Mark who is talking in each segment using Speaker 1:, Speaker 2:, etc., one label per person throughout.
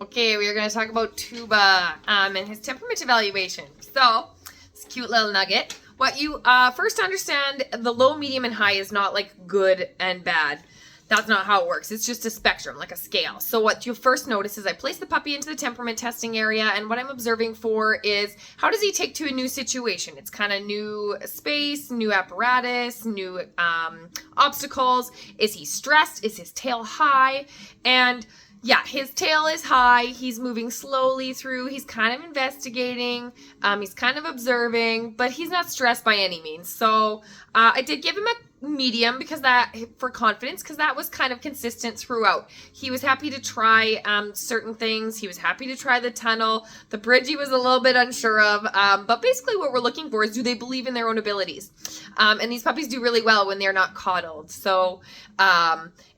Speaker 1: Okay, we are going to talk about Tuba and his temperament evaluation. So, this cute little nugget. What you first understand, the low, medium, and high is not like good and bad. That's not how it works. It's just a spectrum, like a scale. So what you'll first notice is I place the puppy into the temperament testing area, and what I'm observing for is how does he take to a new situation? It's kind of new space, new apparatus, new obstacles. Is he stressed? Is his tail high? And yeah, his tail is high. He's moving slowly through. He's kind of investigating. He's kind of observing, but he's not stressed by any means. So I did give him a medium because that for confidence, because that was kind of consistent throughout. He was happy to try certain things. He was happy to try the tunnel. The bridge he was a little bit unsure of. But basically what we're looking for is, do they believe in their own abilities? And these puppies do really well when they're not coddled. So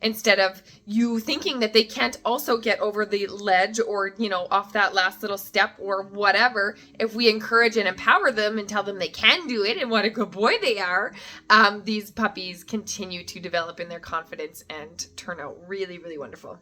Speaker 1: instead of you thinking that they can't also get over the ledge or, you know, off that last little step or whatever, if we encourage and empower them and tell them they can do it and what a good boy they are, these puppies continue to develop in their confidence and turn out really, really wonderful.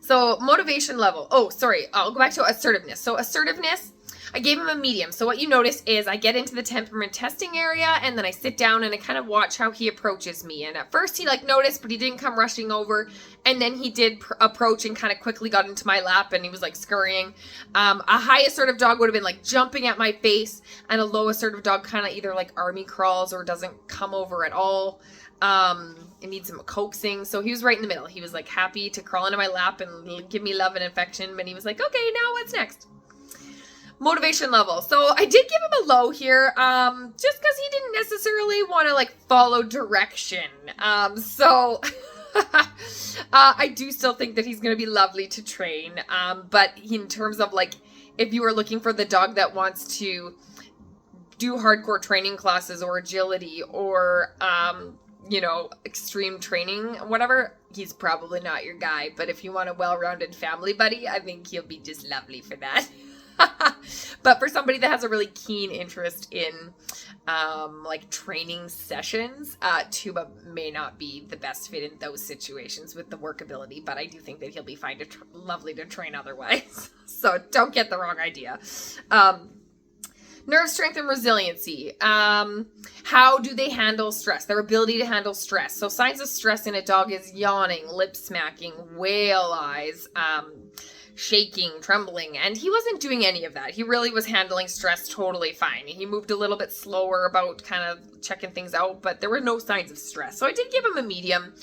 Speaker 1: So motivation level. Oh, sorry. I'll go back to assertiveness. So assertiveness, I gave him a medium. So what you notice is I get into the temperament testing area and then I sit down and I kind of watch how he approaches me. And at first he noticed, but he didn't come rushing over. And then he did approach and kind of quickly got into my lap and he was scurrying. A high assertive dog would have been jumping at my face, and a low assertive dog kind of either army crawls or doesn't come over at all. It needs some coaxing. So he was right in the middle. He was happy to crawl into my lap and give me love and affection. But he was okay, now what's next? Motivation level. So I did give him a low here, just because he didn't necessarily want to follow direction. So I do still think that he's going to be lovely to train. But in terms of if you were looking for the dog that wants to do hardcore training classes or agility or, extreme training, whatever, he's probably not your guy. But if you want a well-rounded family buddy, I think he'll be just lovely for that. But for somebody that has a really keen interest in training sessions, Tuba may not be the best fit in those situations with the workability, but I do think that he'll be fine lovely to train otherwise. So don't get the wrong idea. Nerve strength and resiliency. How do they handle stress? Their ability to handle stress. So signs of stress in a dog is yawning, lip smacking, whale eyes, shaking, trembling, and he wasn't doing any of that. He really was handling stress totally fine. He moved a little bit slower about kind of checking things out, but there were no signs of stress. So I did give him a medium.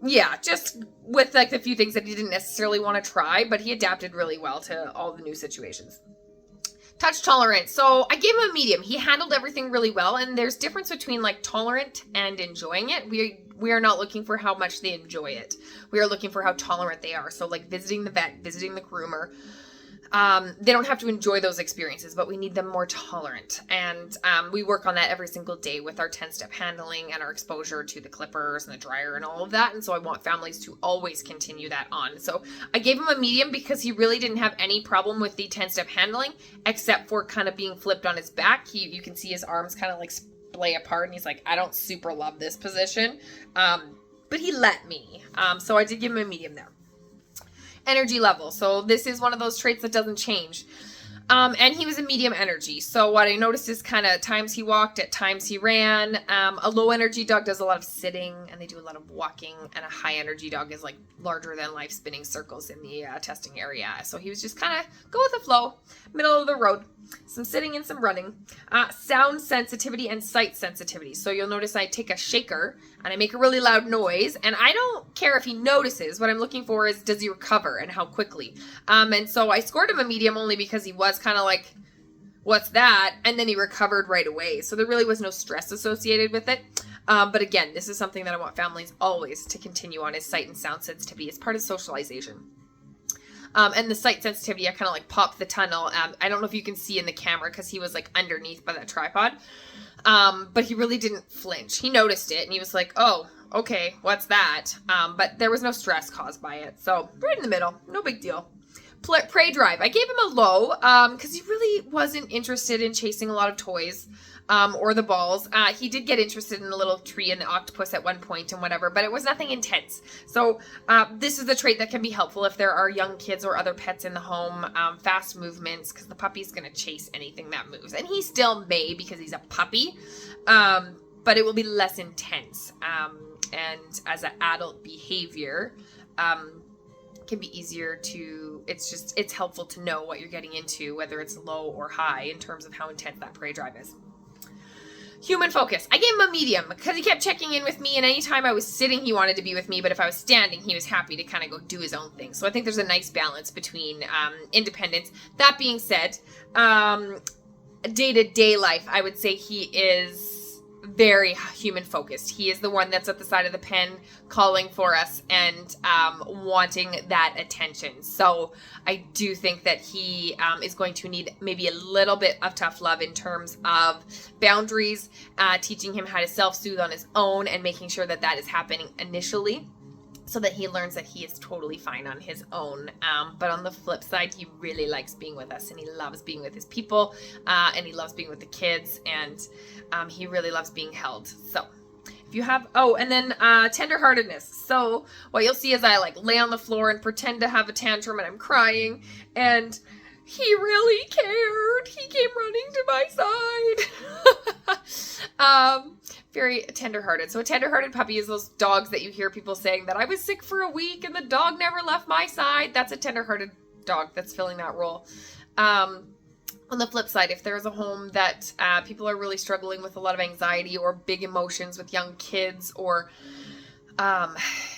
Speaker 1: Yeah, just with the few things that he didn't necessarily want to try, but he adapted really well to all the new situations. Touch tolerance. So I gave him a medium. He handled everything really well, and there's difference between tolerant and enjoying it. We are not looking for how much they enjoy it. We are looking for how tolerant they are. So visiting the vet, visiting the groomer, they don't have to enjoy those experiences, but we need them more tolerant. And we work on that every single day with our 10-step handling and our exposure to the clippers and the dryer and all of that. And so I want families to always continue that on. So I gave him a medium because he really didn't have any problem with the 10-step handling, except for kind of being flipped on his back. You can see his arms kind of splay apart, and he's I don't super love this position. But he let me. So I did give him a medium there. Energy level. So this is one of those traits that doesn't change. And he was a medium energy. So what I noticed is kind of times he walked, at times he ran. A low energy dog does a lot of sitting and they do a lot of walking. And a high energy dog is larger than life spinning circles in the testing area. So he was just kind of go with the flow, middle of the road, some sitting and some running. Sound sensitivity and sight sensitivity. So you'll notice I take a shaker and I make a really loud noise, and I don't care if he notices. What I'm looking for is, does he recover and how quickly? And so I scored him a medium only because he was kind of what's that? And then he recovered right away. So there really was no stress associated with it. But again, this is something that I want families always to continue on, is sight and sound sensitivity as part of socialization. And the sight sensitivity, I kind of popped the tunnel. I don't know if you can see in the camera because he was underneath by that tripod. But he really didn't flinch. He noticed it and he was oh, okay, what's that? But there was no stress caused by it. So right in the middle, no big deal. Prey drive. I gave him a low because he really wasn't interested in chasing a lot of toys or the balls. He did get interested in the little tree and the octopus at one point and whatever, but it was nothing intense. So this is a trait that can be helpful if there are young kids or other pets in the home. Fast movements, because the puppy's going to chase anything that moves. And he still may because he's a puppy, but it will be less intense. And as an adult behavior, can be easier to, it's helpful to know what you're getting into, whether it's low or high in terms of how intense that prey drive is. Human focus. I gave him a medium because he kept checking in with me, and anytime I was sitting, he wanted to be with me, but if I was standing, he was happy to kind of go do his own thing. So I think there's a nice balance between independence. That being said, day-to-day life, I would say he is very human focused. He is the one that's at the side of the pen calling for us and wanting that attention. So I do think that he is going to need maybe a little bit of tough love in terms of boundaries, teaching him how to self-soothe on his own and making sure that that is happening initially, so that he learns that he is totally fine on his own. But on the flip side, he really likes being with us, and he loves being with his people, and he loves being with the kids, and he really loves being held. So if you have, and then tenderheartedness. So what you'll see is I like lay on the floor and pretend to have a tantrum and I'm crying, and he really cared. He came running to my side. Very tenderhearted. So a tenderhearted puppy is those dogs that you hear people saying that I was sick for a week and the dog never left my side. That's a tenderhearted dog that's filling that role. On the flip side, if there's a home that people are really struggling with a lot of anxiety or big emotions with young kids, or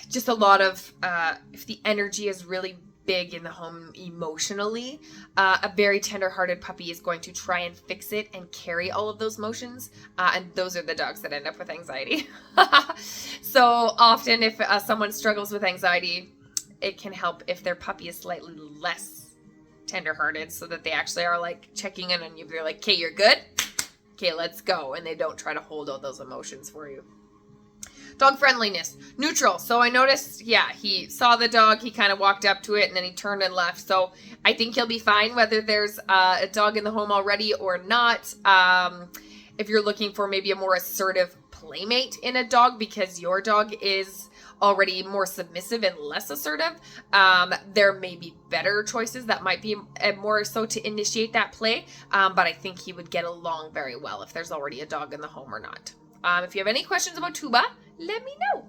Speaker 1: just a lot of, if the energy is really big in the home emotionally, a very tender-hearted puppy is going to try and fix it and carry all of those emotions, and those are the dogs that end up with anxiety. So often if someone struggles with anxiety, it can help if their puppy is slightly less tender-hearted, so that they actually are like checking in on you. They're like, okay, you're good? Okay, let's go. And they don't try to hold all those emotions for you. Dog friendliness, neutral. So I noticed, he saw the dog, he kind of walked up to it, and then he turned and left. So I think he'll be fine whether there's a dog in the home already or not. If you're looking for maybe a more assertive playmate in a dog because your dog is already more submissive and less assertive, there may be better choices that might be more so to initiate that play. But I think he would get along very well if there's already a dog in the home or not. If you have any questions about Tuba, let me know.